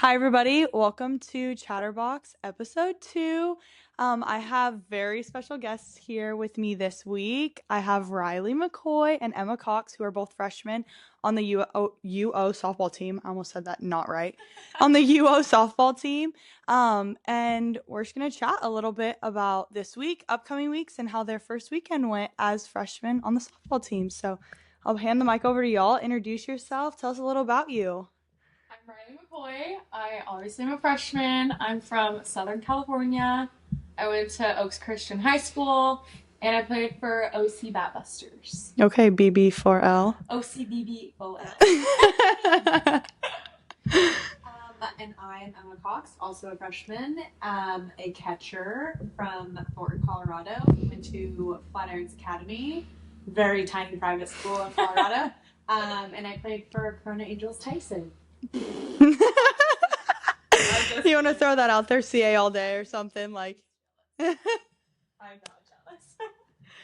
Hi, everybody. Welcome to Chatterbox episode 2. I have very special guests here with me this week. I have Riley McCoy and Emma Cox, who are both freshmen on the UO softball team. I almost said that not right. On the UO softball team. And we're just going to chat a little bit about this week, upcoming weeks, and how their first weekend went as freshmen on the softball team. So I'll hand the mic over to y'all. Introduce yourself. Tell us a little about you. I'm Riley McCoy. I obviously am a freshman. I'm from Southern California. I went to Oaks Christian High School, and I played for OC Batbusters. Okay, BB4L. OCBBOL. And I am Emma Cox, also a freshman, a catcher from Thornton, Colorado. Went to Flatirons Academy, very tiny private school in Colorado. And I played for Corona Angels Tyson. You want to throw that out there, CA all day or something like? I'm not jealous.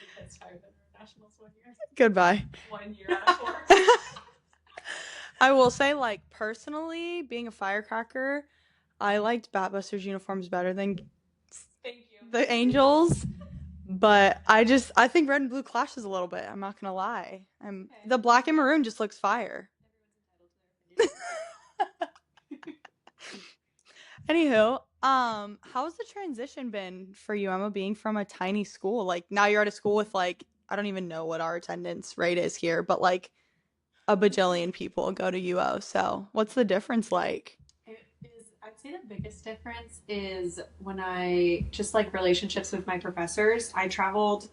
Because I went to nationals 1 year. Goodbye. 1 year out of 4. I will say, like, personally, being a firecracker, I liked Batbusters uniforms better than the Angels. But I think red and blue clashes a little bit. I'm not gonna lie. The black and maroon just looks fire. Anywho, how's the transition been for you, Emma, being from a tiny school? Like, now you're at a school with, like, I don't even know what our attendance rate is here, but, like, a bajillion people go to UO. So what's the difference like? I'd say the biggest difference is when I just like relationships with my professors. I traveled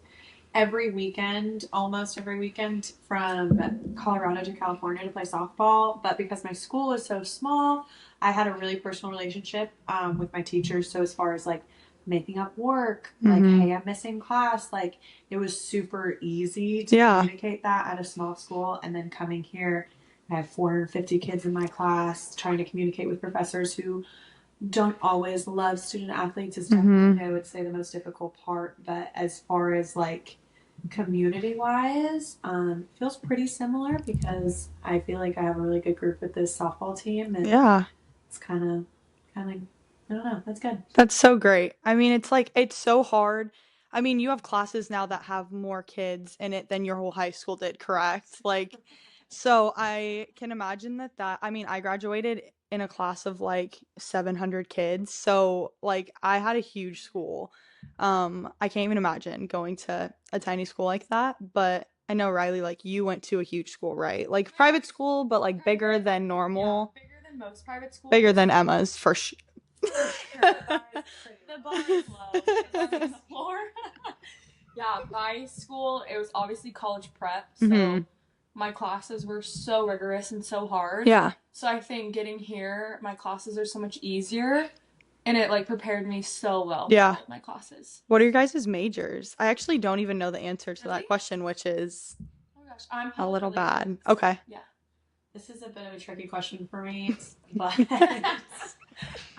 almost every weekend from Colorado to California to play softball. But because my school is so small, I had a really personal relationship with my teachers. So as far as like making up work, like, hey, I'm missing class, like it was super easy to communicate that at a small school. And then coming here, I have 450 kids in my class, trying to communicate with professors who don't always love student athletes is definitely, I would say, the most difficult part. But as far as like community wise, feels pretty similar because I feel like I have a really good group with this softball team. And it's kind of, I don't know, that's good. That's so great. I mean, it's so hard. I mean, you have classes now that have more kids in it than your whole high school did, correct? Like, so I can imagine I mean, I graduated in a class of like 700 kids. So, like, I had a huge school. I can't even imagine going to a tiny school like that. But I know, Riley, like, you went to a huge school, right? Like, private school, but like bigger than normal. Yeah, bigger than most private schools. Bigger than Emma's, for sure. The bar is low. It's on the floor. Yeah, my school, it was obviously college prep, so my classes were so rigorous and so hard. Yeah. So I think getting here, my classes are so much easier, and it like prepared me so well for my classes. What are your guys' majors? I actually don't even know the answer to that question, which is I'm a little bad. Okay. Yeah. This is a bit of a tricky question for me, but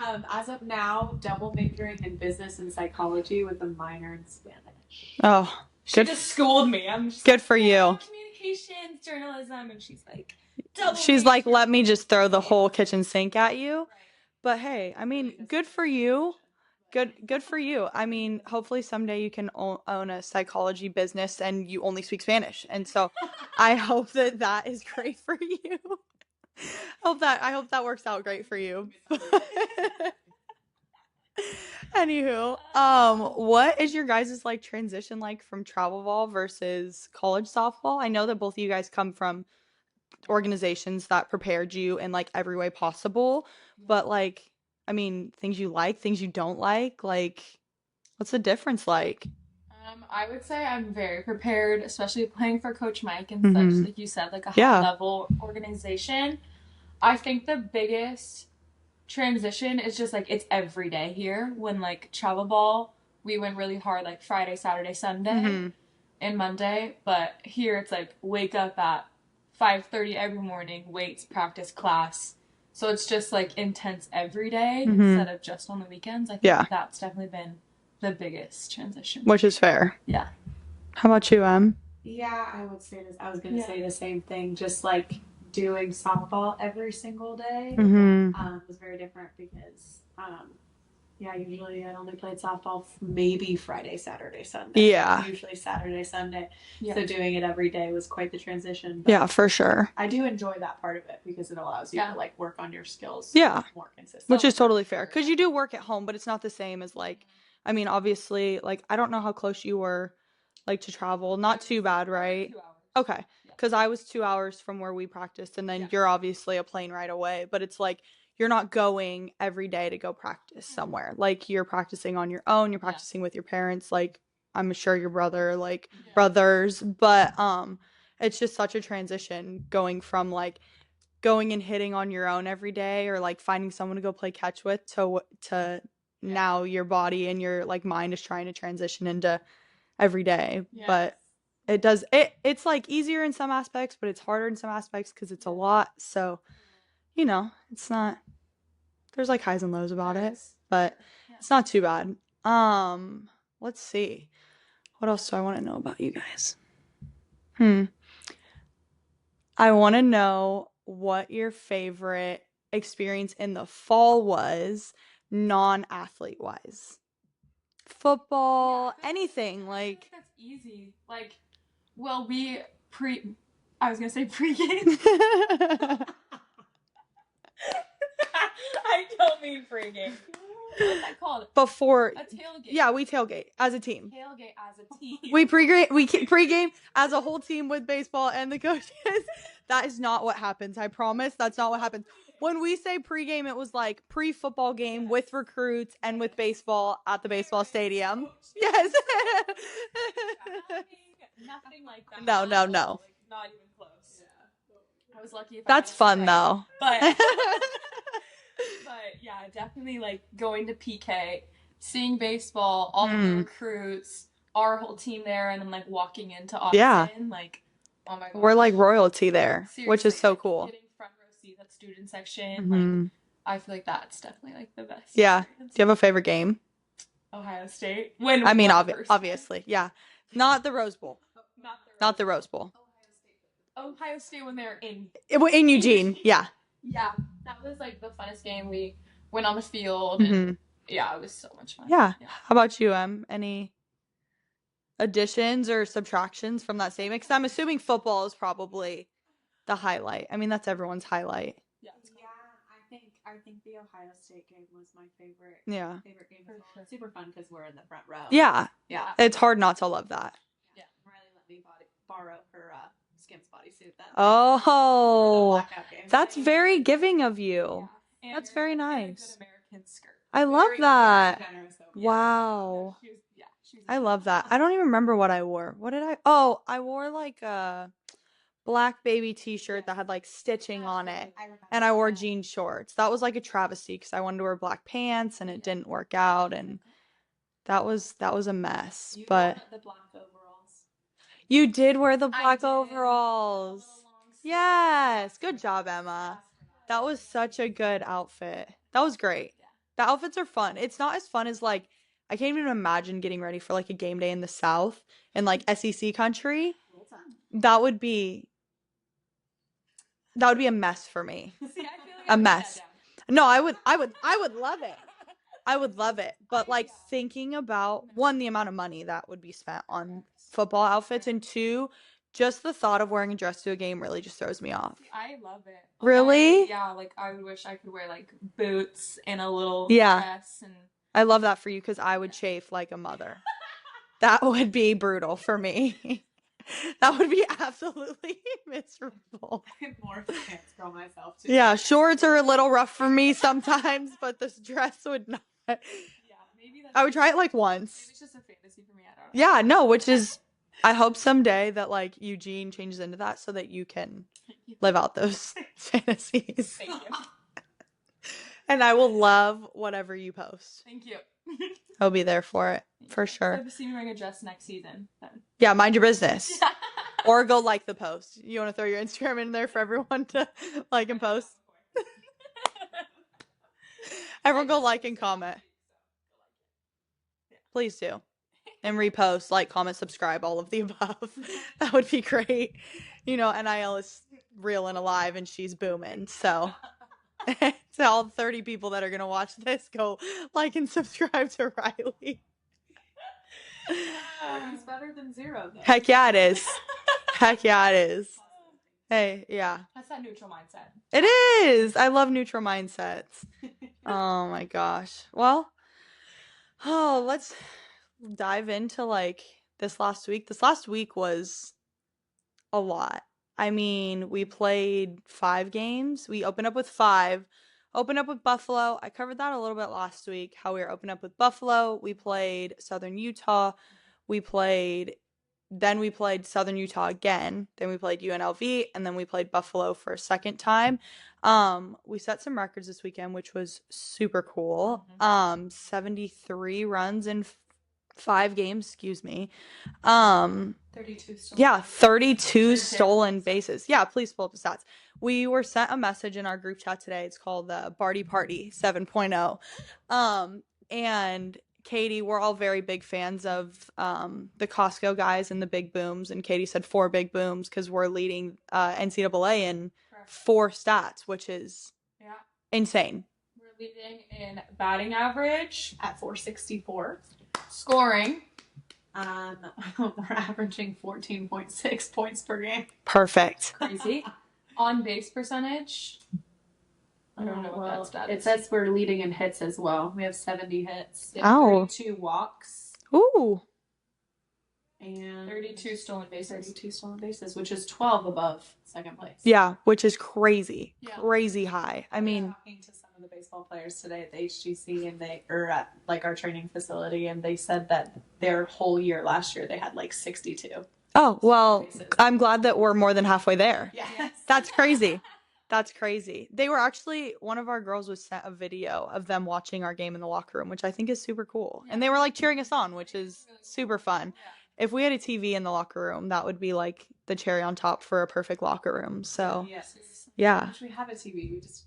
as of now, double majoring in business and psychology with a minor in Spanish. Oh, she just schooled me. I'm just good for you. Communications, journalism, and she's like, let me just throw the whole kitchen sink at you. Right. But hey, I mean, good for you. Good for you. I mean, hopefully someday you can own a psychology business and you only speak Spanish. And so I hope that is great for you. I hope that works out great for you. Anywho, what is your guys' like transition like from travel ball versus college softball? I know that both of you guys come from organizations that prepared you in like every way possible, but like, I mean, things you like, things you don't like, what's the difference like? I would say I'm very prepared, especially playing for Coach Mike and such, like you said, like a high level organization. I think the biggest transition is just like it's every day here. When like travel ball, we went really hard like Friday, Saturday, Sunday, and Monday. But here it's like wake up at 5:30 every morning, weights, practice, class. So it's just like intense every day instead of just on the weekends. I think that's definitely been the biggest transition. Which is fair. Yeah. How about you, Yeah, I would say this. I was going to say the same thing. Just like doing softball every single day was very different because yeah, usually I only played softball maybe Friday, Saturday, Sunday. Yeah. Usually Saturday, Sunday. Yeah. So doing it every day was quite the transition. Yeah, for sure. I do enjoy that part of it because it allows you Yeah. to like work on your skills Yeah. more consistently. Which is totally fair. Because you do work at home, but it's not the same as like, I mean, obviously, like, I don't know how close you were, like, to travel. Not too bad, right? 2 hours. Okay. Because I was 2 hours from where we practiced, and then you're obviously a plane ride away. But it's like, you're not going every day to go practice somewhere. Like, you're practicing on your own. You're practicing with your parents. Like, I'm sure your brother, like, brothers. But, it's just such a transition going from, like, going and hitting on your own every day or like finding someone to go play catch with to now your body and your like mind is trying to transition into every day. But it's like easier in some aspects, but it's harder in some aspects because it's a lot. So it's not, there's like highs and lows about it, but it's not too bad. Let's see, what else do I want to know about you guys? I want to know what your favorite experience in the fall was, non-athlete wise. Football, anything, like. That's easy. Like, well, I was gonna say pregame. I don't mean pregame. What's that called? Before. A tailgate. Yeah, we tailgate as a team. Tailgate as a team. We pregame as a whole team with baseball and the coaches. That is not what happens. I promise. That's not what happens. When we say pregame, it was like pre-football game with recruits and with baseball at the baseball stadium. Yes. Nothing like that. No. Like, not even close. Yeah. I was lucky if That's fun though. But yeah, definitely like going to PK, seeing baseball, all the recruits, our whole team there, and then like walking into Austin, like, oh my god, we're like royalty there. Seriously, which is so cool. Getting front row seats at student section, like I feel like that's definitely like the best. Yeah. Experience. Do you have a favorite game? Ohio State. Obviously, yeah. Not the Rose Bowl. Not the Rose Bowl. Ohio State when they're in Eugene. Yeah. Yeah, that was like the funnest game. We went on the field, and yeah, it was so much fun. Yeah. How about you, Em? Any additions or subtractions from that statement? Because I'm assuming football is probably the highlight. I mean, that's everyone's highlight. Yeah, I think the Ohio State game was my favorite. Yeah. Favorite game. Sure. Super fun because we're in the front row. Yeah. Yeah. It's hard not to love that. Yeah. Riley let me borrow her Skims bodysuit. That's very giving of you. Yeah. That's very nice. Good American skirt. I love that. Generous, Wow. I love that. I don't even remember what I wore. What did I? Oh, I wore like a black baby t-shirt that had like stitching on it, and I wore jean shorts. That was like a travesty because I wanted to wear black pants and it didn't work out, and that was a mess. But the black overalls. You did wear the black overalls. Yes. Good job, Emma. That was such a good outfit. That was great. The outfits are fun. It's not as fun as like, I can't even imagine getting ready for like a game day in the South in like SEC country. That would be a mess for me. See, I feel like a mess. No, I would love it. I would love it. But like thinking about, one, the amount of money that would be spent on football outfits, and two, just the thought of wearing a dress to a game really just throws me off. I love it. Really? Like I would wish I could wear like boots and a little Yeah. dress, and I love that for you because I would chafe like a mother. That would be brutal for me. That would be absolutely miserable. I'm more of a pants girl myself too. Yeah, shorts are a little rough for me sometimes, but this dress would not. Yeah, maybe I would try it like once. Maybe it's just a fantasy for me. I don't know. Yeah, no, which is, I hope someday that like Eugene changes into that so that you can live out those fantasies. Thank you. And I will love whatever you post. Thank you. I'll be there for it, for sure. I'll see me wearing a dress next season. Then. Yeah, mind your business. Or go like the post. You want to throw your Instagram in there for everyone to like and post? Everyone go like and comment. Please do. And repost, like, comment, subscribe, all of the above. That would be great. You know, NIL is real and alive, and she's booming. So to all 30 people that are going to watch this, go like and subscribe to Riley. It's better than 0, though. Heck yeah, it is. Heck yeah, it is. Hey, yeah. That's that neutral mindset. It is. I love neutral mindsets. Oh my gosh. Well, let's dive into like this last week. This last week was a lot. I mean, we played 5 games. We opened up with 5. Opened up with Buffalo. I covered that a little bit last week, how we were opening up with Buffalo. We played Southern Utah. Then we played Southern Utah again. Then we played UNLV, and then we played Buffalo for a second time. We set some records this weekend, which was super cool. 73 runs in 5 games, excuse me. 32 stolen. Yeah, 32 stolen bases. Yeah, please pull up the stats. We were sent a message in our group chat today. It's called the Barty Party 7.0. And Katie, we're all very big fans of the Costco guys and the big booms. And Katie said 4 big booms because we're leading NCAA in 4 stats, which is insane. We're leading in batting average At 464. scoring. We're averaging 14.6 points per game. Perfect. Crazy. On base percentage. I don't know what that stat is. It says we're leading in hits as well. We have 70 hits. Oh. 32 walks. Ooh. And 32 stolen bases. 32 stolen bases, which is 12 above second place. Yeah, which is crazy. Yeah. Crazy high. I mean, talking to some of the baseball players today at the HGC, and they are at like our training facility, and they said that their whole year last year they had like 62. oh, well, I'm glad that we're more than halfway there. Yes. That's crazy. That's crazy. They were actually, one of our girls was sent a video of them watching our game in the locker room, which I think is super cool. And they were like cheering us on, which is super fun. If we had a TV in the locker room, that would be like the cherry on top for a perfect locker room. So, Yes. yeah. Which we have a TV. We just.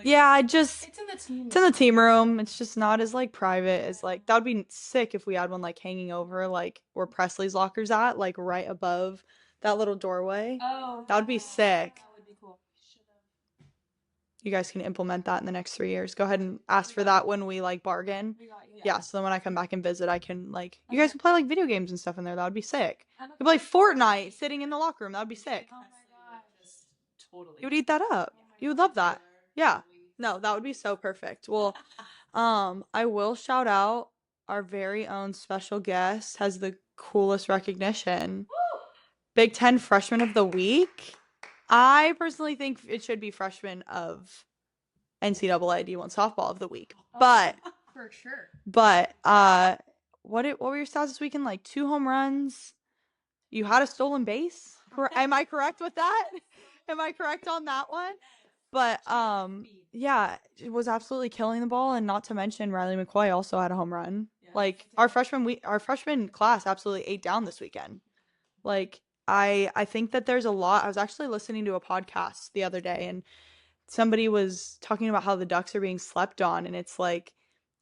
Yeah, It's in the team. It's in the team room. It's just not as like private as like, that would be sick if we had one like hanging over like where Presley's locker's at, like right above that little doorway. Oh. That would be sick. That would be cool. You guys can implement that in the next 3 years. Go ahead and ask for that when we like bargain. We got you. Yeah, so then when I come back and visit, I can like, you guys can play like video games and stuff in there. That would be sick. You could play Fortnite sitting in the locker room. That would be sick. Oh my gosh. Totally. You would eat that up. You would love that. Yeah. No, that would be so perfect. Well, I will shout out our very own special guest has the coolest recognition. Woo! Big Ten Freshman of the Week. I personally think it should be Freshman of NCAA D1 Softball of the Week. But For sure. what were your stats this weekend? Like 2 home runs. You had a stolen base. Am I correct with that? Am I correct on that one? But yeah, it was absolutely killing the ball, and not to mention Riley McCoy also had a home run. Like our freshman class absolutely ate down this weekend. Like I think that there's a lot. I was actually listening to a podcast the other day, and somebody was talking about how the Ducks are being slept on, and it's like,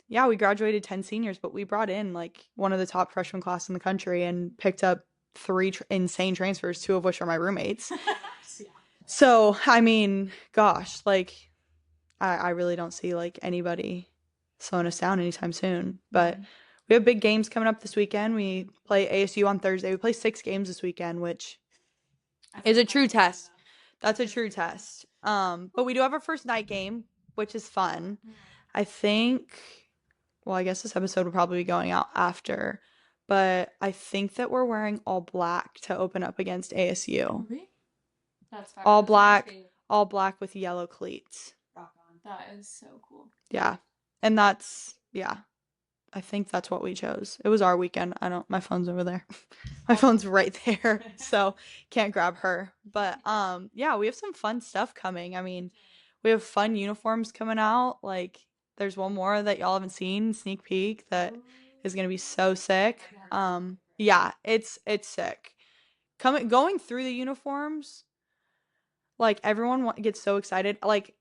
yeah, we graduated 10 seniors, but we brought in like one of the top freshman class in the country and picked up 3 insane transfers, 2 of which are my roommates. So, I mean, gosh, like, I really don't see, like, anybody slowing us down anytime soon. But we have big games coming up this weekend. We play ASU on Thursday. We play 6 games this weekend, which is a true test. That's a true test. But we do have our first night game, which is fun. I think, well, I guess this episode will probably be going out after. But I think that we're wearing all black to open up against ASU. That's All black with yellow cleats. Rock on. That is so cool. Yeah. And that's, yeah. I think that's what we chose. It was our weekend. My phone's over there. My phone's right there. So can't grab her. But yeah, we have some fun stuff coming. I mean, we have fun uniforms coming out. Like there's one more that y'all haven't seen, sneak peek, that is gonna be so sick. Yeah, it's sick. Going through the uniforms, like everyone gets so excited, like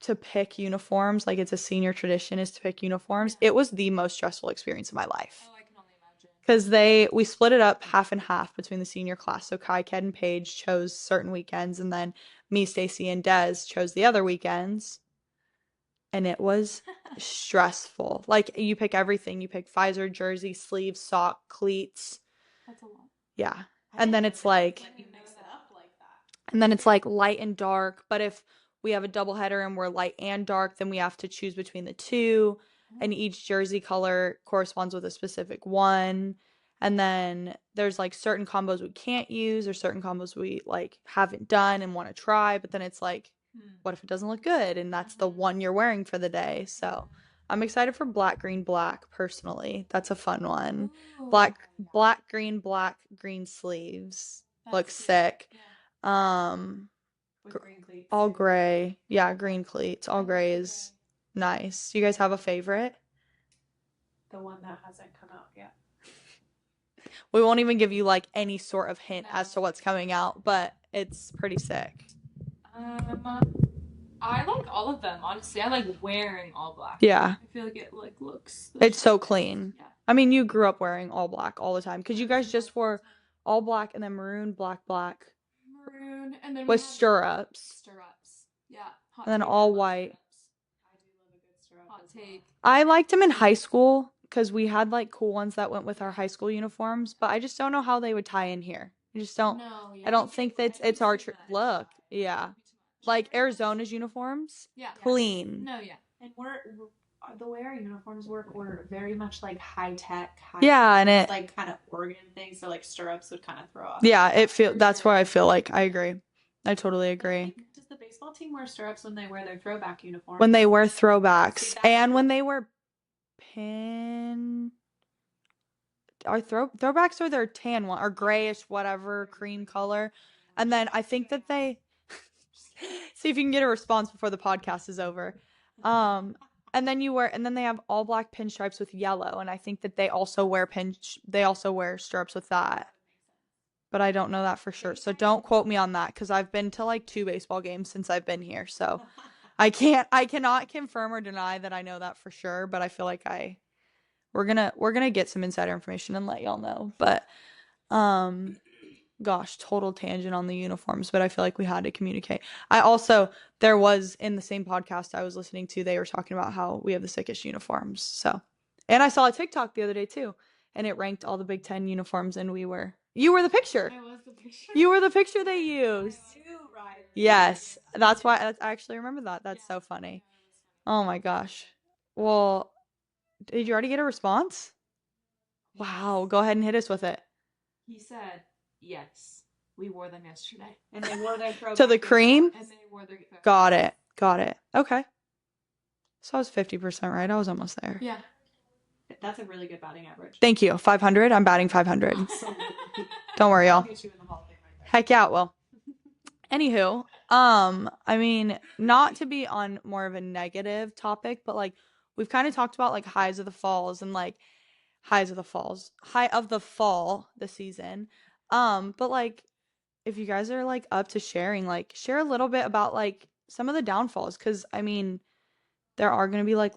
to pick uniforms. Like it's a senior tradition is to pick uniforms. It was the most stressful experience of my life. Oh, I can only imagine. because we split it up half and half between the senior class. So Kai, Ked, and Paige chose certain weekends, and then me, Stacy, and Des chose the other weekends. And it was stressful. Like you pick everything. You pick visor, jersey, sleeves, sock, cleats. That's a lot. Yeah. And then it's like light and dark. But if we have a double header and we're light and dark, then we have to choose between the two. And each jersey color corresponds with a specific one. And then there's like certain combos we can't use or certain combos we like haven't done and want to try. But then it's like, what if it doesn't look good? And that's the one you're wearing for the day. So I'm excited for black, green, black personally. That's a fun one. Black, green sleeves. Looks sick. With green cleats. All gray. Yeah, green cleats. All gray is nice. Do you guys have a favorite? The one that hasn't come out yet. We won't even give you like any sort of hint as to what's coming out, but it's pretty sick. I like all of them, honestly. I like wearing all black. Yeah. I feel like it like looks. It's so clean. Yeah. I mean, you grew up wearing all black all the time because you guys just wore all black and then maroon, black. Maroon and then with stirrups. Yeah. And then all white. I do love a good stirrup. Hot take. I liked them in high school because we had like cool ones that went with our high school uniforms, but I just don't know how they would tie in here. I just don't. No, yeah. I don't think that it's our look. Yeah. Like Arizona's uniforms. Yeah. Clean. No, yeah. And we're the way our uniforms work, we're very much like high tech. Yeah, and it like kind of Oregon things, so like stirrups would kind of throw off. Yeah, that's why I feel like I agree. I totally agree. Does the baseball team wear stirrups when they wear their throwback uniforms? When they wear throwbacks and when they wear pin. Our throwbacks are their tan one or grayish, whatever, cream color. And then I think that they see if you can get a response before the podcast is over. And then they have all black pinstripes with yellow, and I think that they also wear stirrups with that. But I don't know that for sure. So don't quote me on that because I've been to like 2 baseball games since I've been here. So I cannot confirm or deny that I know that for sure, but I feel like we're gonna get some insider information and let y'all know. But gosh, total tangent on the uniforms, but I feel like we had to communicate. There was in the same podcast I was listening to, they were talking about how we have the sickest uniforms. So, and I saw a TikTok the other day too, and it ranked all the Big Ten uniforms, and you were the picture. I was the picture. You were the picture they used. Yes, that's why I actually remember that. That's so funny. Oh my gosh. Well, did you already get a response? Wow, go ahead and hit us with it. He said, yes, we wore them yesterday. And they wore their throwback. To the cream? And they wore their Got it. Okay. So I was 50% right. I was almost there. Yeah. That's a really good batting average. Thank you. 500. I'm batting 500. Don't worry, y'all. Heck yeah, well. Anywho, I mean, not to be on more of a negative topic, but like we've kind of talked about like high of the fall this season. But like if you guys are like up to sharing, like share a little bit about like some of the downfalls, because I mean there are going to be like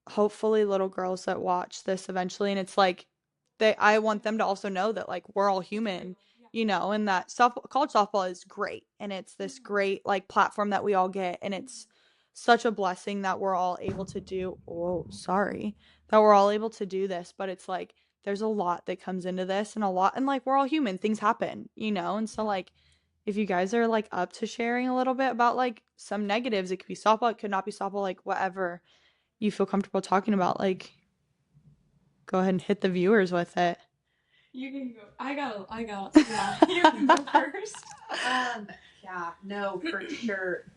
hopefully little girls that watch this eventually, and it's like I want them to also know that like we're all human, you know, and that college softball is great, and it's this great like platform that we all get, and it's such a blessing that we're all able to do this, but it's like there's a lot that comes into this, and like we're all human, things happen, you know, and so like if you guys are like up to sharing a little bit about like some negatives, it could be softball, it could not be softball, like whatever you feel comfortable talking about, like go ahead and hit the viewers with it. You can go. I got. Yeah, you can go first. Yeah, no, for sure.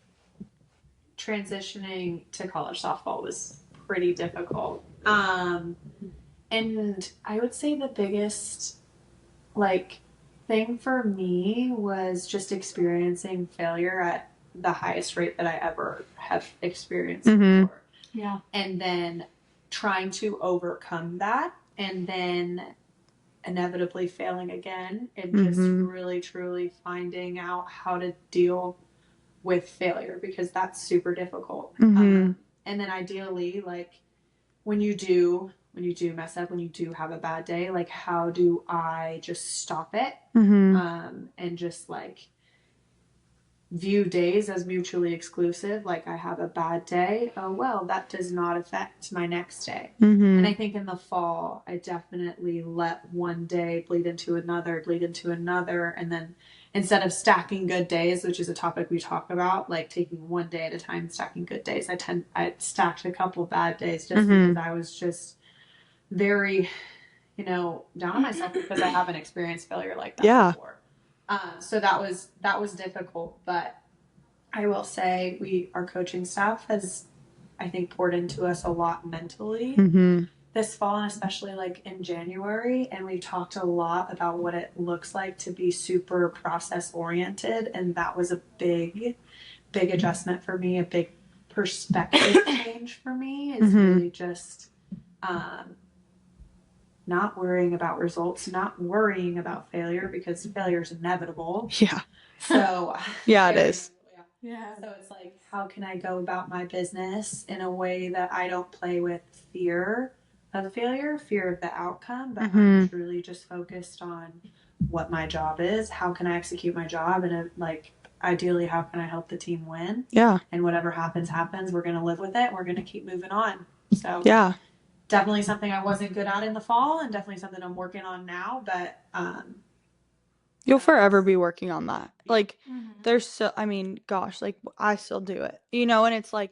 Transitioning to college softball was pretty difficult. And I would say the biggest like thing for me was just experiencing failure at the highest rate that I ever have experienced before. Yeah. And then trying to overcome that, and then inevitably failing again, and just really truly finding out how to deal with failure, because that's super difficult. And then ideally, like when you do when you do mess up, when you do have a bad day, like how do I just stop it and just like view days as mutually exclusive. Like I have a bad day, oh well, that does not affect my next day. And I think in the fall I definitely let one day bleed into another, and then instead of stacking good days, which is a topic we talk about, like taking one day at a time, stacking good days, I stacked a couple bad days just because I was just very, down on myself because I haven't experienced failure like that before. So that was difficult, but I will say our coaching staff has, I think, poured into us a lot mentally this fall, and especially like in January. And we talked a lot about what it looks like to be super process oriented, and that was a big adjustment for me, a big perspective change for me. Is really just not worrying about results, not worrying about failure, because failure is inevitable. Yeah. So yeah, it is. Yeah. So it's like, how can I go about my business in a way that I don't play with fear of failure, fear of the outcome, but I'm truly just focused on what my job is. How can I execute my job? And like, ideally, how can I help the team win? Yeah. And whatever happens. We're going to live with it. We're going to keep moving on. So yeah. Definitely something I wasn't good at in the fall, and definitely something I'm working on now, but you'll forever be working on that. Like there's so, I mean, gosh, like I still do it, and it's like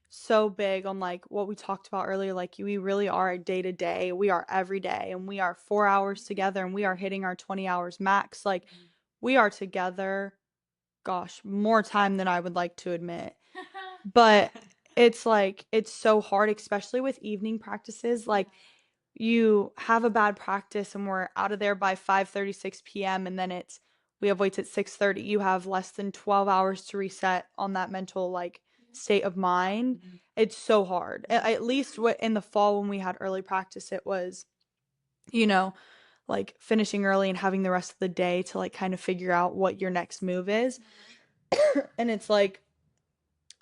so big on like what we talked about earlier. Like we really are a day to day. We are every day, and we are 4 hours together, and we are hitting our 20 hours max. Like we are together, gosh, more time than I would like to admit. But it's like, it's so hard, especially with evening practices. Like you have a bad practice and we're out of there by 5:36 p.m. and then we have weights at 6:30. You have less than 12 hours to reset on that mental like state of mind. It's so hard. At least in the fall when we had early practice, it was, like finishing early and having the rest of the day to like kind of figure out what your next move is. And it's like,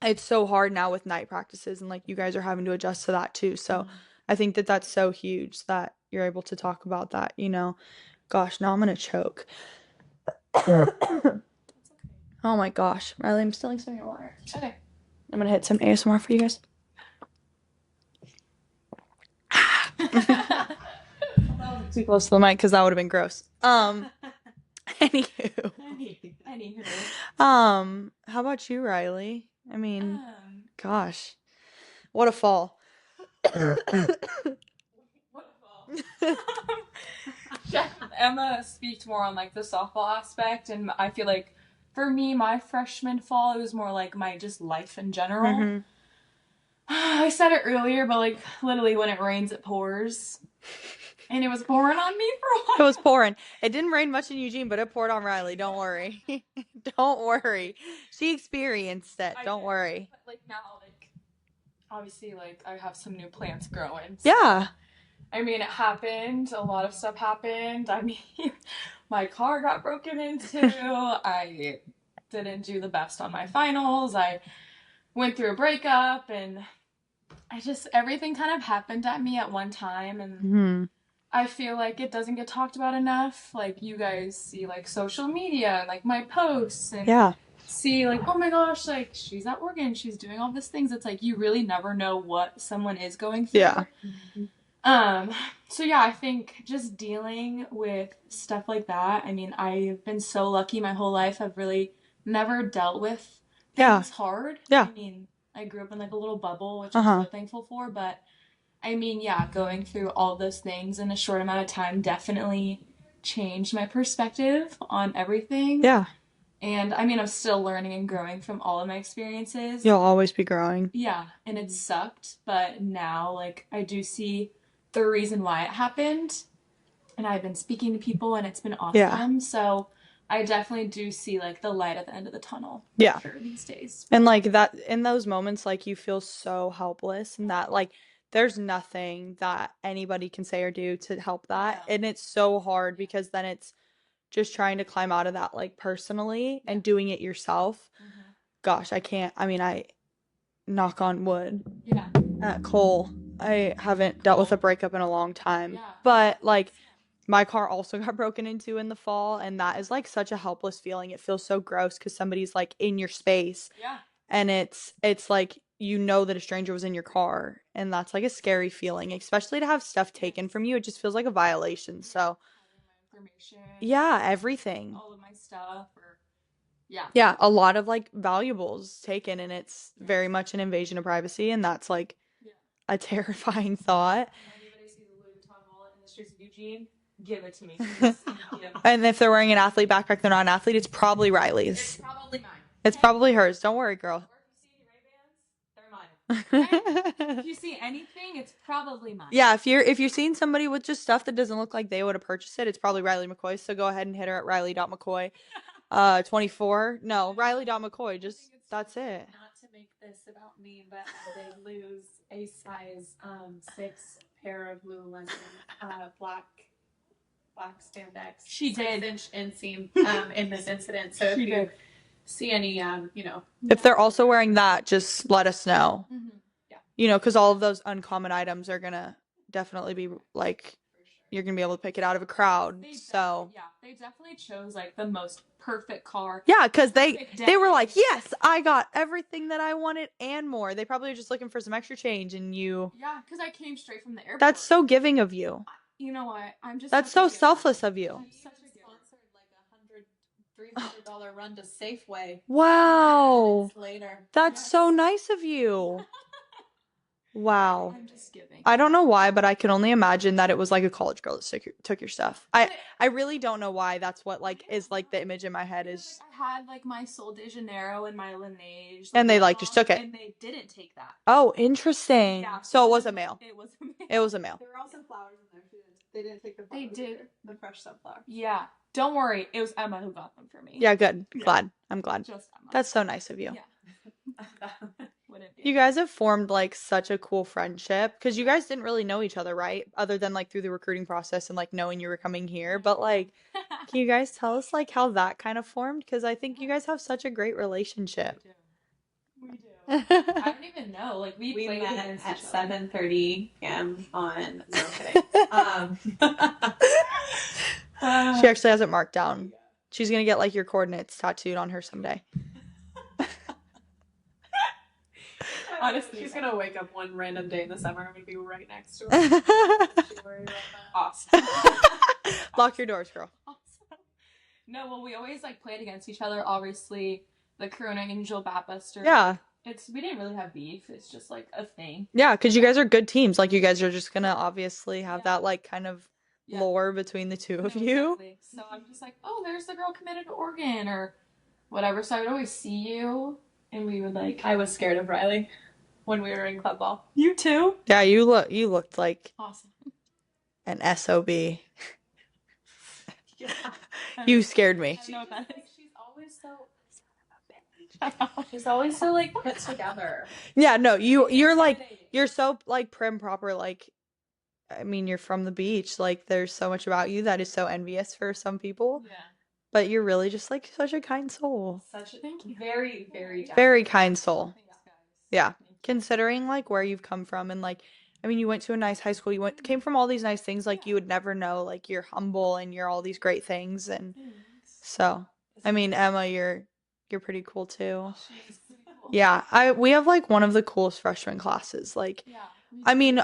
it's so hard now with night practices, and like you guys are having to adjust to that too. So I think that that's so huge that you're able to talk about that, Gosh, now I'm gonna choke. Oh my gosh. Riley, I'm stealing some of your water. Okay. I'm gonna hit some ASMR for you guys. Too close to the mic because that would have been gross. Anywho. How about you, Riley? I mean, gosh, what a fall. Emma speaks more on like the softball aspect, and I feel like for me, my freshman fall, it was more like my just life in general. I said it earlier, but like literally when it rains, it pours. And it was pouring on me for a while. It was pouring. It didn't rain much in Eugene, but it poured on Riley. Don't worry. Don't worry. She experienced it. Don't worry. But like now, like obviously, like I have some new plants growing. So, yeah. I mean, it happened. A lot of stuff happened. I mean, my car got broken into. I didn't do the best on my finals. I went through a breakup, and everything kind of happened at me at one time, and I feel like it doesn't get talked about enough. Like you guys see like social media and like my posts and see like, oh my gosh, like she's at Oregon, she's doing all these things. It's like you really never know what someone is going through. Yeah. So yeah, I think just dealing with stuff like that. I mean, I've been so lucky my whole life. I've really never dealt with things hard. Yeah. I mean, I grew up in like a little bubble, which I'm so thankful for, but I mean, yeah, going through all those things in a short amount of time definitely changed my perspective on everything. Yeah. And I mean, I'm still learning and growing from all of my experiences. You'll always be growing. Yeah, and it sucked, but now, like, I do see the reason why it happened, and I've been speaking to people, and it's been awesome. Yeah. So I definitely do see, like, the light at the end of the tunnel. Yeah. For sure these days. And, like, that, in those moments, like, you feel so helpless, and that, like, there's nothing that anybody can say or do to help that. Yeah. And it's so hard because then it's just trying to climb out of that, like, personally and doing it yourself. Gosh, I can't. I mean, I knock on wood. Yeah. Cole. I haven't dealt with a breakup in a long time. Yeah. But like my car also got broken into in the fall, and that is like such a helpless feeling. It feels so gross because somebody's like in your space, Yeah. and it's like you know that a stranger was in your car, and that's like a scary feeling, especially to have stuff taken from you. It just feels like a violation. So, Having my information, yeah, everything. all of my stuff, or yeah. Yeah, a lot of like valuables taken, and it's very much an invasion of privacy, and that's like Yeah. a terrifying thought. Anybody see the Louis Vuitton wallet in the streets of Eugene? Give it to me, please. Thank you. And if they're wearing an athlete backpack, they're not an athlete. It's probably Riley's. It's probably mine. It's probably hers. Don't worry, girl. Or if you see any Ray-Bans, they're mine. Okay? If you see anything, it's probably mine. Yeah, if you're seeing somebody with just stuff that doesn't look like they would have purchased it, it's probably Riley McCoy. So go ahead and hit her at Riley.McCoy. 24. No, Riley.McCoy. Just that's it. Not to make this about me, but I did lose a size 6 pair of Lululemon black spandex. She did. 6-inch inseam in this incident. So if She you did. see any, If they're also wearing that, just let us know. Mhm. You know, because all of those uncommon items are gonna definitely be like you're gonna be able to pick it out of a crowd. So They definitely chose like the most perfect car. yeah, because Perfect they were day. like, yes, I got everything that I wanted and more. They probably were just looking for some extra change, and you. Yeah, because I came straight from the airport. That's so giving of you. You know what? I'm just. That's such a so giver. selfless of you. I'm such a giver. sponsored like $300 run to Safeway. Wow. Minutes later. That's Yes. so nice of you. Wow. I'm just giving. I don't know why, but I can only imagine that it was like a college girl that took your stuff. I really don't know why. That's what like is like the image in my head is. I had like my Sol de Janeiro and my Laneige. And they like just took it. And they didn't take that. Oh, interesting. Yeah. So it was a male. It was a male. It was a male. There were also flowers in there. They didn't take the flowers. They did. Either. The fresh sunflower. Yeah. Don't worry. It was Emma who got them for me. Yeah, good. Yeah. Glad. I'm glad. Just Emma. That's so nice of you. Yeah. Wouldn't be. You guys have formed like such a cool friendship because you guys didn't really know each other, right? Other than like through the recruiting process and like knowing you were coming here. But like, can you guys tell us like how that kind of formed? Because I think you guys have such a great relationship. We do. I don't even know. Like we We played met against at each other. 7:30 p.m. on no kidding. She actually has it marked down. She's gonna get like your coordinates tattooed on her someday. Honestly, she's gonna wake up one random day in the summer. I'm gonna be right next to her. She's worried about that. Awesome. Lock your doors, girl. Awesome. No, well, we always like played against each other. Obviously, the Corona Angel Batbuster. Yeah. We didn't really have beef. It's just like a thing. Yeah, because you guys are good teams. Like you guys are just gonna obviously have Yeah. that like kind of Yeah. lore between the two of No, you. exactly. So I'm just like, oh, there's the girl committed to Oregon or whatever. So I would always see you, and we would like. I was scared of Riley when we were in club ball. You too. Yeah, you looked like Awesome. an SOB. Yeah. You scared me. I don't know what that is. She's always so like put together. Yeah, no, you're so like prim proper, like I mean you're from the beach. Like there's so much about you that is so envious for some people. Yeah. But you're really just like such a kind soul. Such a Thank you. very, very Very kind soul. Thanks, guys. Yeah. Thank you. Considering like where you've come from and like I mean you went to a nice high school, came from all these nice things, like you would never know, like you're humble and you're all these great things and Thanks. so I mean Emma, you're pretty cool too. She's pretty cool. Yeah, we have like one of the coolest freshman classes. Like Yeah. I mean,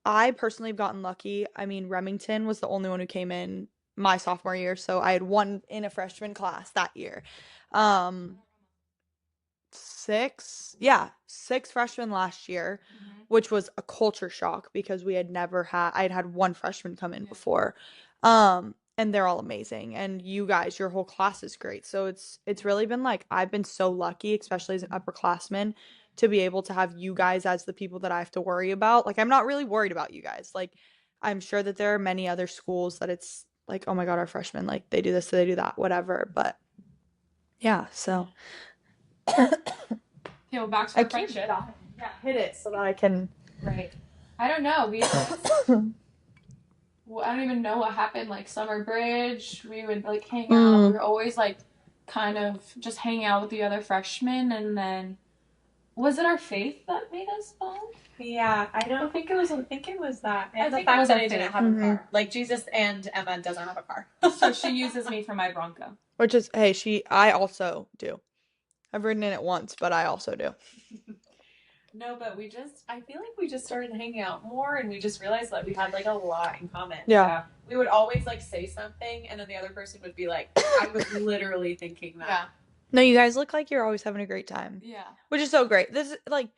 I personally have gotten lucky. I mean, Remington was the only one who came in my sophomore year, so I had one in a freshman class that year. 6 freshmen last year, Mhm. which was a culture shock because I'd had one freshman come in Yeah. before. And they're all amazing. And you guys, your whole class is great. So it's really been like I've been so lucky, especially as an upperclassman, to be able to have you guys as the people that I have to worry about. Like I'm not really worried about you guys. Like I'm sure that there are many other schools that it's like, oh my God, our freshmen, like they do this, they do that, whatever. But yeah, so Okay, well, back to I our keep friendship. yeah, hit it so that I can. Right. I don't know. Well, I don't even know what happened. Like summer bridge, we would like hang out. We were always like kind of just hanging out with the other freshmen, and then Was it our faith that made us bond? Yeah, I don't think it was. I think it was that, and I the think it fact was that our I didn't faith. have a car. Like Jesus and Emma doesn't have a car. So she uses me for my Bronco. Which is, hey, I also do. I've ridden in it once, but I also do. No, but I feel like we just started hanging out more, and we just realized that we had like a lot in common. Yeah. We would always like say something, and then the other person would be like, I was literally thinking that. Yeah. No, you guys look like you're always having a great time. Yeah. Which is so great. This is like,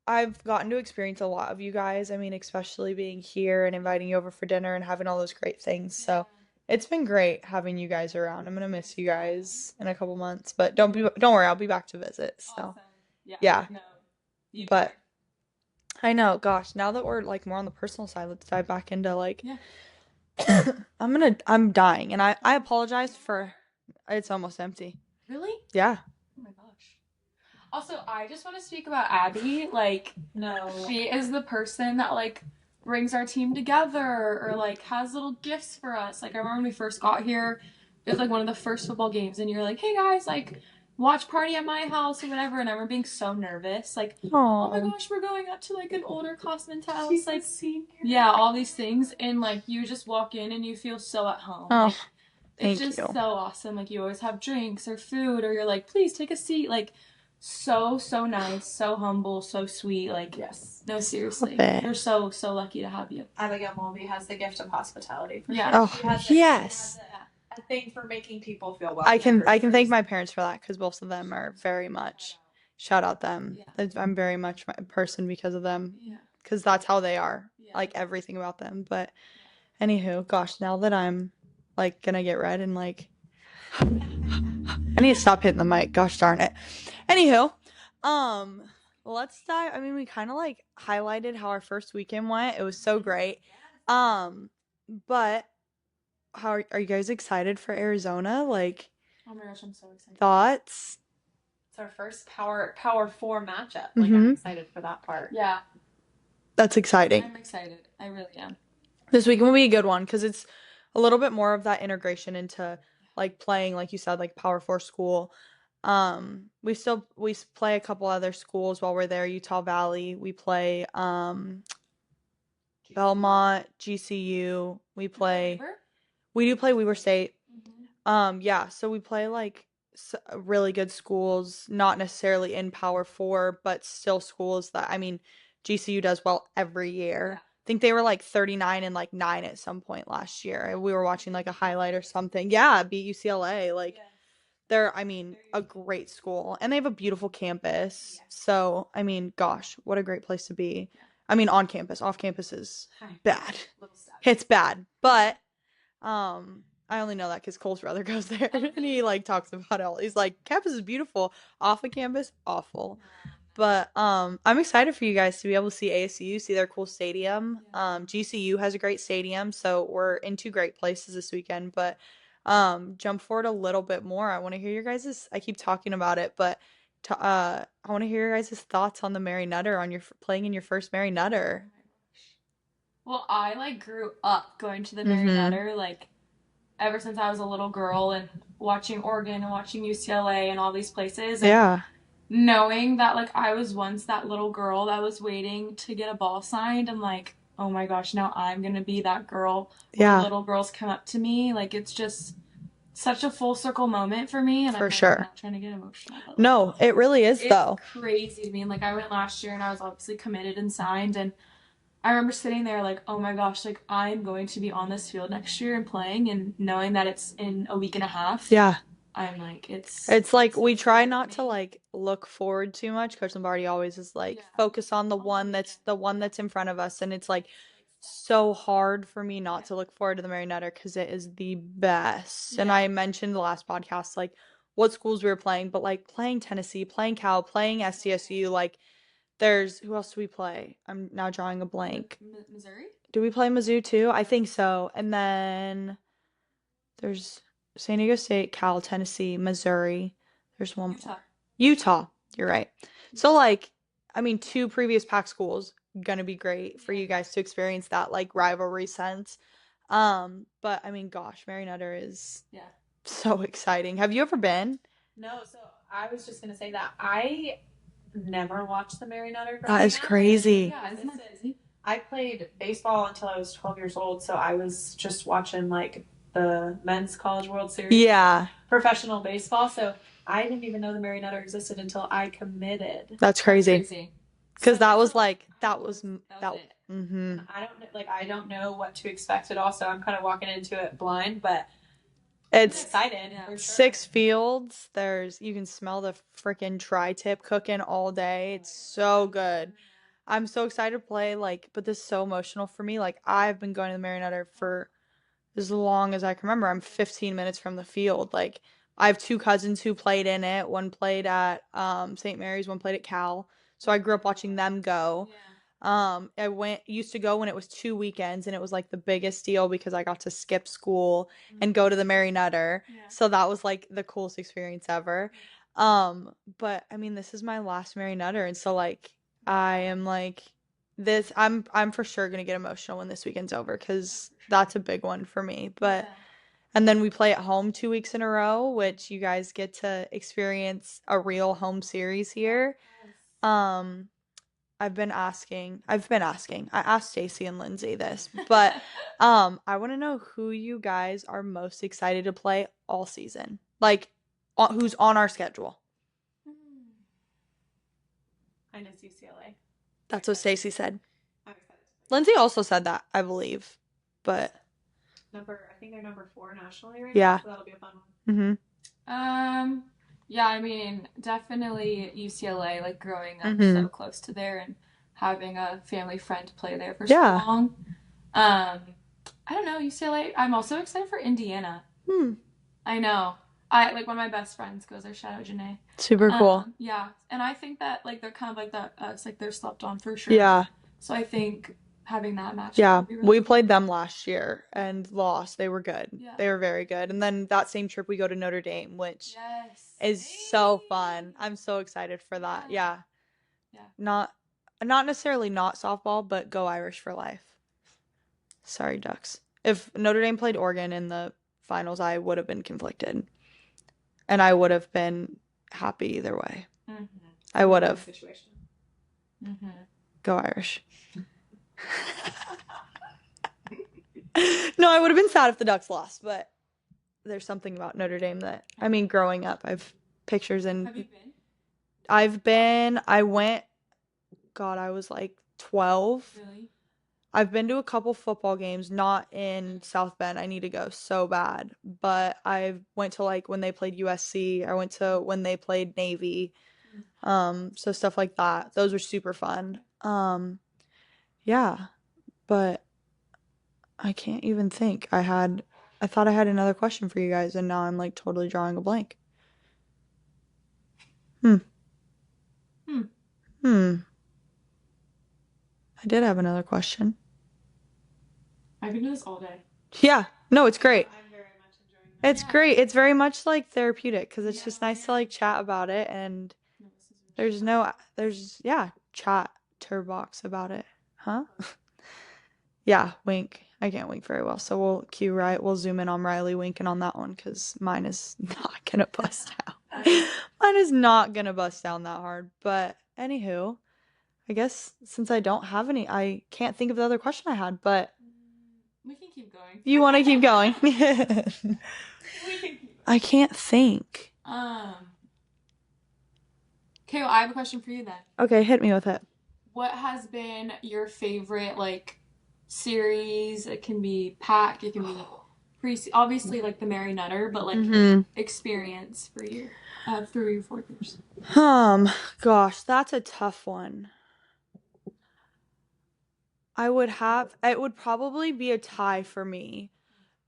I've gotten to experience a lot of you guys. I mean, especially being here and inviting you over for dinner and having all those great things. So it's been great having you guys around. I'm gonna miss you guys in a couple months, but don't worry, I'll be back to visit. So Awesome. yeah. No. But I know, gosh, now that we're like more on the personal side, let's dive back into like I'm dying, and I apologize for it's almost empty. Really? Yeah. Oh my gosh. Also, I just want to speak about Abby. Like, No. she is the person that like brings our team together or like has little gifts for us. Like, I remember when we first got here, it was like one of the first football games, and you're like, "Hey guys, like, watch party at my house or whatever." And I remember being so nervous, like, "Oh my gosh, we're going out to like an older classmate's house." She's like, a senior. yeah, all these things, and like you just walk in and you feel so at home. Oh, like, thank it's just you. so awesome. Like, you always have drinks or food, or you're like, "Please take a seat." Like, so nice, so humble, so sweet. Like, Yes. no, seriously, Love it. we're so lucky to have you. Abigail Mulvey has the gift of hospitality. For Yeah. sure. Oh, She has yes. a thing for making people feel welcome. I can thank my parents for that because both of them are very much shout out them. Yeah. I'm very much a person because of them. Yeah. Because that's how they are. Yeah. Like everything about them. But anywho, gosh, now that I'm like gonna get red and like I need to stop hitting the mic. Gosh darn it. Anywho, let's dive. I mean, we kind of like highlighted how our first weekend went. It was so great. But how are you guys excited for Arizona? Like, Oh my gosh, I'm so excited. thoughts? It's our first Power 4 matchup. Like, I'm excited for that part. Yeah, That's exciting. I'm excited. I really am. This weekend will be a good one because it's a little bit more of that integration into like playing, like you said, like Power 4 school. We play a couple other schools while we're there. Utah Valley. We play Belmont, GCU. We do play Weber State. Yeah, so we play like really good schools, not necessarily in Power 4, but still schools that, I mean, GCU does well every year. Yeah. I think they were like 39 and like 9 at some point last year. We were watching like a highlight or something. Yeah, beat UCLA. Like, they're, I mean, a great school, and they have a beautiful campus. Yeah. So, I mean, gosh, what a great place to be. I mean, on campus. Off campus is bad. It's bad, but I only know that because Cole's brother goes there and he like talks about it all. He's like, campus is beautiful. Off of campus, awful. But I'm excited for you guys to be able to see ASU, see their cool stadium. GCU has a great stadium, so we're in two great places this weekend. But jump forward a little bit more. I want to hear your guys'. I keep talking about it, but I want to hear your guys' thoughts on the Mary Nutter, on your playing in your first Mary Nutter. Well, I like grew up going to the Mary Nutter, like ever since I was a little girl, and watching Oregon and watching UCLA and all these places. And Yeah. knowing that like I was once that little girl that was waiting to get a ball signed, and like, oh my gosh, now I'm gonna be that girl. Yeah. Little girls come up to me. Like, it's just such a full circle moment for me. And For I'm sure. not trying to get emotional. But, like, No, it really is it's though. crazy to me. And like, I went last year and I was obviously committed and signed, and I remember sitting there like, oh my gosh, like I'm going to be on this field next year and playing, and knowing that it's in a week and a half. Yeah. I'm like, it's like we try not to like look forward too much. Coach Lombardi always is like, focus on the one that's in front of us, and it's like so hard for me not to look forward to the Mary Nutter because it is the best. And I mentioned the last podcast like what schools we were playing, but like playing Tennessee, playing Cal, playing SDSU, like there's who else do we play? I'm now drawing a blank. Missouri? Do we play Mizzou too? I think so. And then there's San Diego State, Cal, Tennessee, Missouri. There's one more. Utah. You're right. So like, I mean, two previous Pac schools gonna be great for you guys to experience that like rivalry sense. But I mean, gosh, Mary Nutter is so exciting. Have you ever been? No, so I was just gonna say that I never watched the Mary Nutter That growing is up. crazy. Yeah, isn't that crazy? I played baseball until I was 12 years old, so I was just watching like the Men's College World Series, Yeah, professional baseball. So I didn't even know the Mary Nutter existed until I committed. that's crazy. Crazy. Because that was So like, That was it. mm-hmm. I don't know what to expect at all. So I'm kind of walking into it blind, but I'm It's excited. Yeah. For sure. 6 fields. You can smell the freaking tri-tip cooking all day. It's so good. I'm so excited to play, like, but this is so emotional for me. Like, I've been going to the Mariner for as long as I can remember. I'm 15 minutes from the field. Like, I have 2 cousins who played in it. One played at St. Mary's, one played at Cal. So I grew up watching them go. Yeah. Used to go when it was 2 weekends, and it was like the biggest deal because I got to skip school and go to the Mary Nutter. Yeah. So that was like the coolest experience ever. But I mean, this is my last Mary Nutter, and so like I am like this. I'm for sure gonna get emotional when this weekend's over because that's a big one for me. But Yeah. and then we play at home 2 weeks in a row, which you guys get to experience a real home series here. Um, I asked Stacy and Lindsay this, but I want to know who you guys are most excited to play all season. Like who's on our schedule. I know it's UCLA. That's what Stacy said. I'm excited to play. Lindsay also said that, I believe. But I think they're number 4 nationally right Yeah. now, so that'll be a fun one. mhm. Yeah, I mean, definitely UCLA, like growing up Mhm. so close to there and having a family friend play there for Yeah. so long. I don't know, UCLA. I'm also excited for Indiana. I know. I like one of my best friends goes there. Shout out Janae. Super cool. Yeah, and I think that like they're kind of like that. It's like they're slept on for sure. Yeah. So I think having that match. Yeah, would be really we cool. played them last year and lost. They were good. Yeah. They were very good. And then that same trip we go to Notre Dame, which Yes. is so fun. I'm so excited for that. Yeah. Yeah. Not necessarily not softball, but go Irish for life. Sorry, Ducks. If Notre Dame played Oregon in the finals, I would have been conflicted. And I would have been happy either way. Mm-hmm. I would have. Situation. Mm-hmm. Go Irish. No, I would have been sad if the Ducks lost, but there's something about Notre Dame that, I mean, growing up, I've pictures and Have you been? I went, God, I was like 12. Really? I've been to a couple football games, not in South Bend. I need to go so bad. But I went to like when they played USC. I went to when they played Navy. So stuff like that. Those were super fun. Yeah. But I can't even think. I thought I had another question for you guys, and now I'm like totally drawing a blank. I did have another question. I can do this all day. Yeah. No, it's great. I'm very much enjoying that. It's great. It's very much like therapeutic because it's just nice to like chat about it, and there's chatterbox about it. Huh? Yeah, wink. I can't wink very well, so we'll zoom in on Riley winking on that one because mine is not gonna bust out. Mine is not gonna bust down that hard. But anywho, I guess since I don't have any, I can't think of the other question I had, but we can keep going. You want to keep going? We can keep going. I can't think. Okay, well, I have a question for you then. Okay, hit me with it. What has been your favorite like series? It can be pack, it can be obviously like the Mary Nutter, but like experience for you through your 4 years. Gosh, that's a tough one. It would probably be a tie for me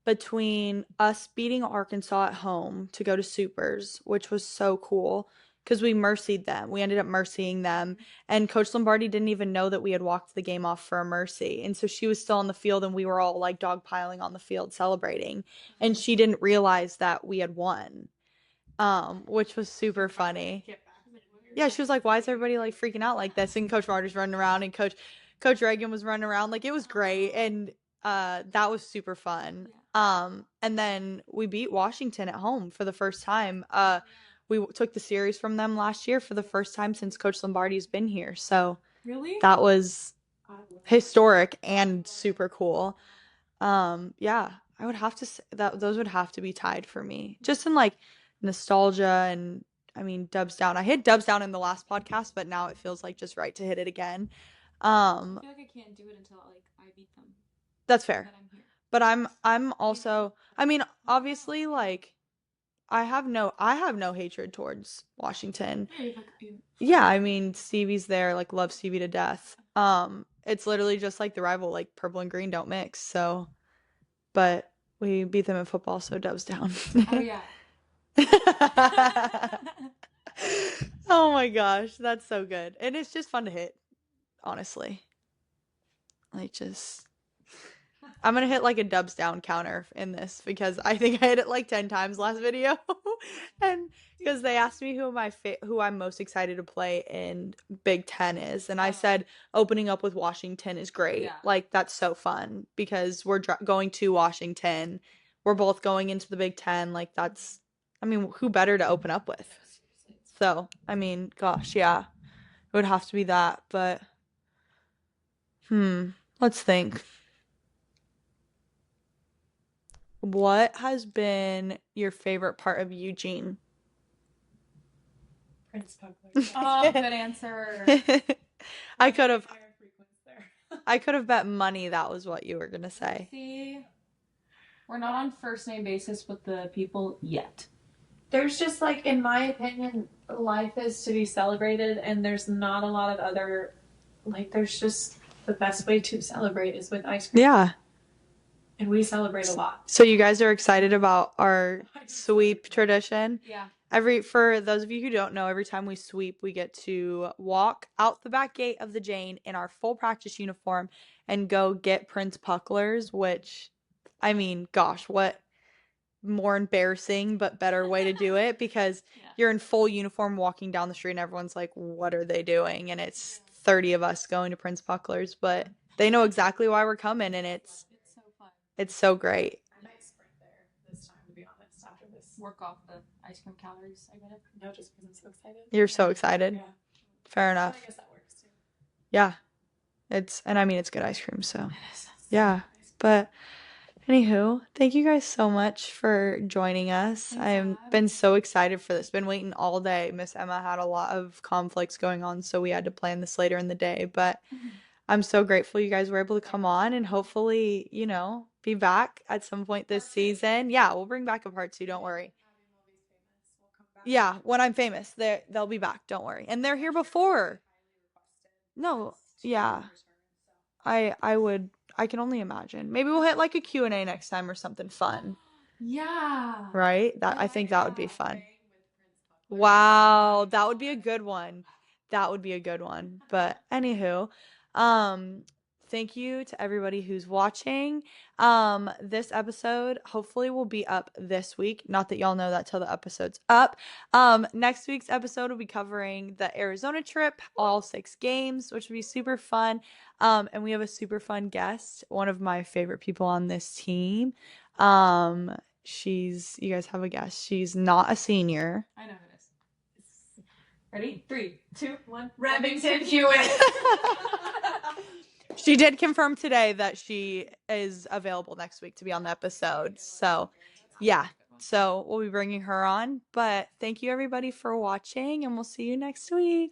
between us beating Arkansas at home to go to Supers, which was so cool because we mercied them. We ended up mercying them, and Coach Lombardi didn't even know that we had walked the game off for a mercy. And so she was still on the field, and we were all like dogpiling on the field celebrating, and she didn't realize that we had won, which was super funny. Yeah, she was like, "Why is everybody like freaking out like this?" And Coach Marty's running around, and Coach Reagan was running around. Like, it was great, and that was super fun. And then we beat Washington at home for the first time. we took the series from them last year for the first time since Coach Lombardi's been here. So Really? that was historic and super cool. Yeah, I would have to say that those would have to be tied for me. Just in like nostalgia and I mean Dubs Down. I hit Dubs Down in the last podcast, but now it feels like just right to hit it again. I feel like I can't do it until like I beat them. That's fair. That I'm here. But I'm also I mean, obviously like I have no hatred towards Washington. Yeah, I mean Stevie's there, like love Stevie to death. It's literally just like the rival, like purple and green don't mix, so but we beat them in football, so Dubs down. Oh yeah. Oh my gosh, that's so good. And it's just fun to hit, honestly. Like just I'm gonna hit like a Dubs down counter in this because I think I hit it like 10 times last video. And because they asked me who I'm most excited to play in Big Ten is, and I said opening up with Washington is great. Yeah. Like that's so fun because we're going to Washington. We're both going into the Big Ten. Like that's, I mean, who better to open up with? So I mean, gosh, yeah, it would have to be that. But let's think. What has been your favorite part of Eugene? Prince Puckler. Oh, good answer. I could have bet money that was what you were gonna say. See, we're not on first name basis with the people yet. There's just like, in my opinion, life is to be celebrated, and there's not a lot of other, like, there's just the best way to celebrate is with ice cream. Yeah. And we celebrate a lot. So you guys are excited about our sweep tradition? Yeah. For those of you who don't know, every time we sweep, we get to walk out the back gate of the Jane in our full practice uniform and go get Prince Pucklers, which, I mean, gosh, what more embarrassing but better way to do it because you're in full uniform walking down the street and everyone's like, what are they doing? And it's 30 of us going to Prince Pucklers, but they know exactly why we're coming and it's so fun. It's so great. I might sprint there this time, to be honest, after this. Work off the ice cream calories, I guess. No, just because I'm so excited. You're so excited. Yeah. Fair enough. I guess that works too. Yeah. I mean, it's good ice cream, so. Yeah. But anywho, thank you guys so much for joining us. I've been so excited for this. Been waiting all day. Miss Emma had a lot of conflicts going on, so we had to plan this later in the day. But I'm so grateful you guys were able to come on and hopefully, be back at some point this season. Yeah, we'll bring back a part 2. Don't worry. Yeah, when I'm famous, they'll be back. Don't worry. And they're here before. No, yeah. I can only imagine. Maybe we'll hit like a Q&A next time or something fun. Yeah. Right? I think that would be fun. Wow, that would be a good one. That would be a good one. But anywho, thank you to everybody who's watching. This episode hopefully will be up this week. Not that y'all know that till the episode's up. Next week's episode will be covering the Arizona trip, all 6 games, which will be super fun. And we have a super fun guest, one of my favorite people on this team. You guys have a guess. She's not a senior. I know who it is. Ready? 3, 2, 1. Remington Hewitt. She did confirm today that she is available next week to be on the episode. So, yeah. So, we'll be bringing her on. But thank you, everybody, for watching, and we'll see you next week.